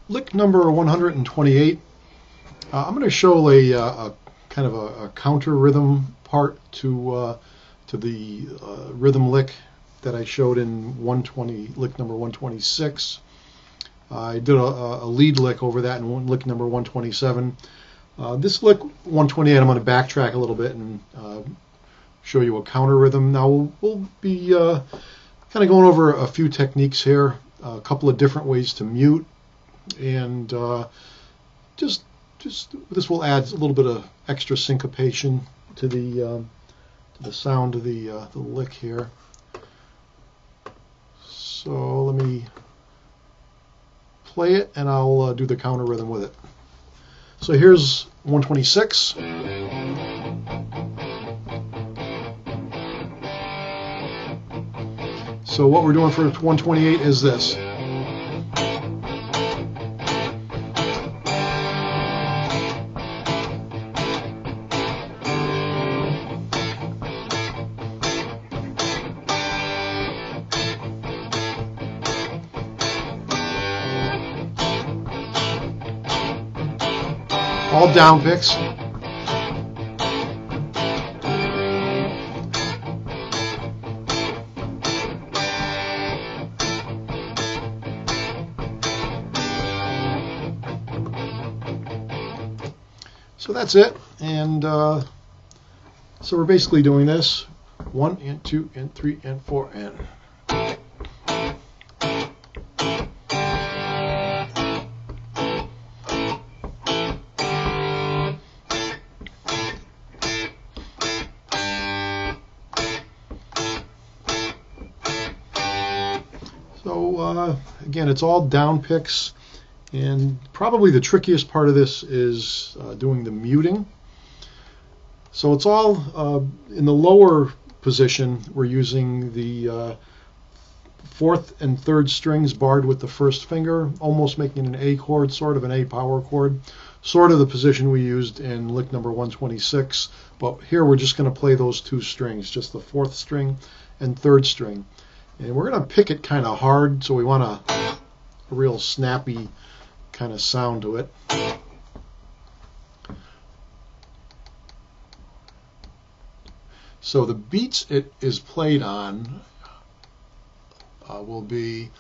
lick number 128. I'm going to show a kind of a counter rhythm part to the rhythm lick that I showed in lick number 126. I did a lead lick over that in lick number 127. This lick 128, I'm going to backtrack a little bit and show you a counter rhythm. Now we'll be kind of going over a few techniques here, a couple of different ways to mute, and just this will add a little bit of extra syncopation to the sound of the lick here. So let me play it, and I'll do the counter rhythm with it. So here's 126. So what we're doing for 128 is this. All down picks. So that's it, and so we're basically doing this 1 and 2 and 3 and 4 and. So again, it's all down picks, and probably the trickiest part of this is doing the muting. So it's all in the lower position. We're using the fourth and third strings barred with the first finger, almost making an A chord, sort of an A power chord, sort of the position we used in lick number 126. But here we're just going to play those two strings, just the fourth string and third string. And we're going to pick it kind of hard, so we want a real snappy kind of sound to it. So the beats it is played on will be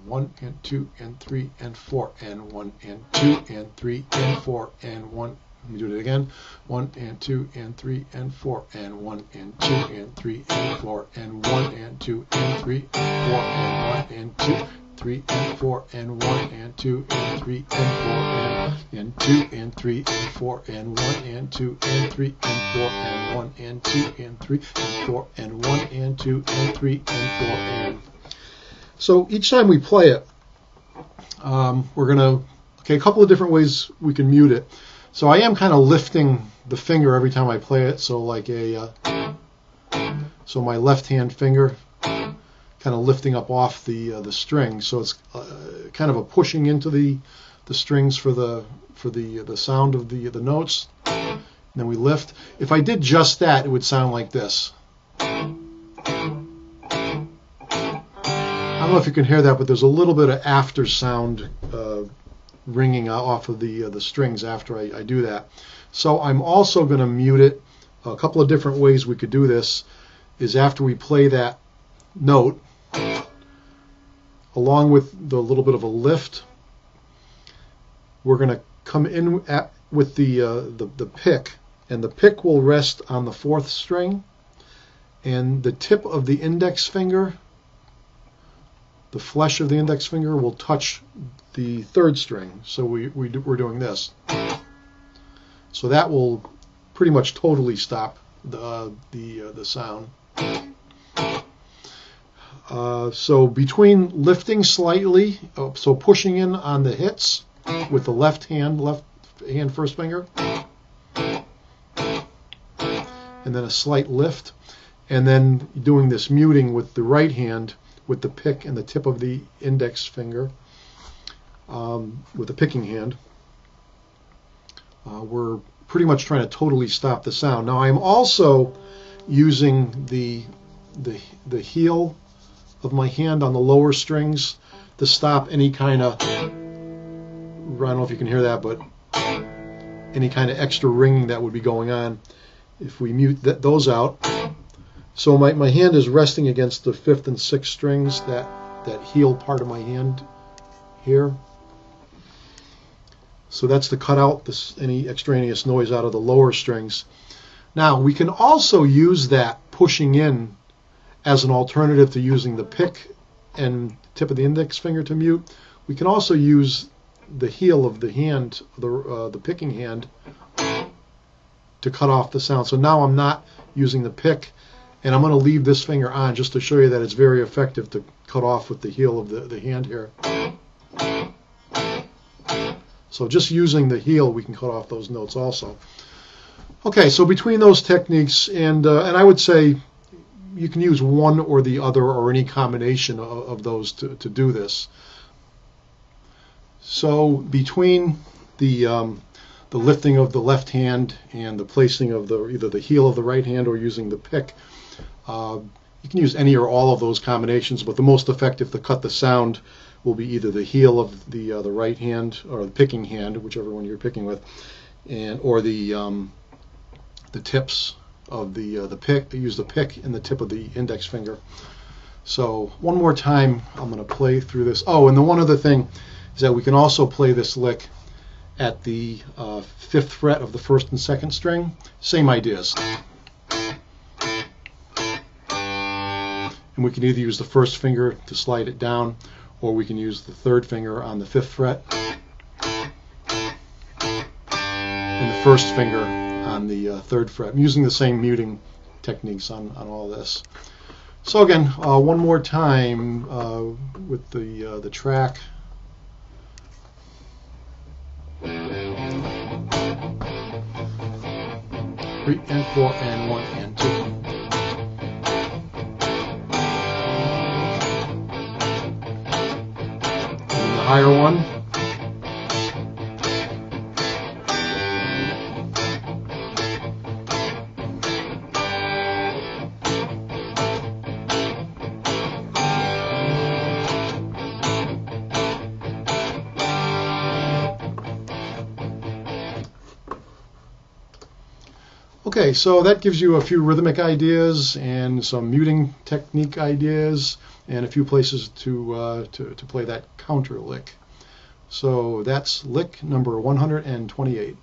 1 and 2 and 3 and 4 and 1 and 2 and 3 and 4 and 1. Let me do it again. 1 and 2 and 3 and 4 and 1 and 2 and 3 and 4 and 1 and 2 and 3 and 4 and 1 and 2, 3 and 4 and 1 and 2 and 3 and 4 and 2 and 3 and 4 and 1 and 2 and 3 and 4 and 1 and 2 and 3 and 4 and 1 and 2 and 3 and 4 and. So each time we play it, we're gonna a couple of different ways we can mute it. So I am kind of lifting the finger every time I play it. So like so my left hand finger kind of lifting up off the string. So it's kind of a pushing into the strings for the sound of the notes. And then we lift. If I did just that, it would sound like this. I don't know if you can hear that, but there's a little bit of after sound ringing off of the strings after I do that. So I'm also going to mute it. A couple of different ways we could do this is after we play that note, along with the little bit of a lift, we're going to come in with the pick, and the pick will rest on the fourth string, and the tip of the index finger, the flesh of the index finger, will touch the third string. So we're doing this. So that will pretty much totally stop the sound. So between lifting slightly, so pushing in on the hits with the left hand first finger, and then a slight lift, and then doing this muting with the right hand with the pick and the tip of the index finger with the picking hand, we're pretty much trying to totally stop the sound. Now I'm also using the heel of my hand on the lower strings to stop any kind of don't know if you can hear that, but any kind of extra ringing that would be going on. If we mute those out, so my hand is resting against the 5th and 6th strings, that heel part of my hand here. So that's to cut out any extraneous noise out of the lower strings. Now we can also use that pushing in as an alternative to using the pick and tip of the index finger to mute. We can also use the heel of the hand, the picking hand, to cut off the sound. So now I'm not using the pick, and I'm going to leave this finger on just to show you that it's very effective to cut off with the heel of the hand here. So just using the heel, we can cut off those notes also. Okay, so between those techniques, and I would say you can use one or the other or any combination of those to do this. So between the lifting of the left hand and the placing of either the heel of the right hand or using the pick, you can use any or all of those combinations, but the most effective to cut the sound will be either the heel of the right hand or the picking hand, whichever one you're picking with, or the tips of the pick. Use the pick and the tip of the index finger. So one more time, I'm going to play through this. Oh, and the one other thing is that we can also play this lick at the 5th fret of the 1st and 2nd string. Same ideas. And we can either use the 1st finger to slide it down, or we can use the 3rd finger on the 5th fret and the 1st finger on the 3rd fret. I'm using the same muting techniques on all this. So again, one more time with the track. 3 and 4 and 1 and 2. And the higher one. Okay, so that gives you a few rhythmic ideas and some muting technique ideas and a few places to play that counter lick. So that's lick number 128.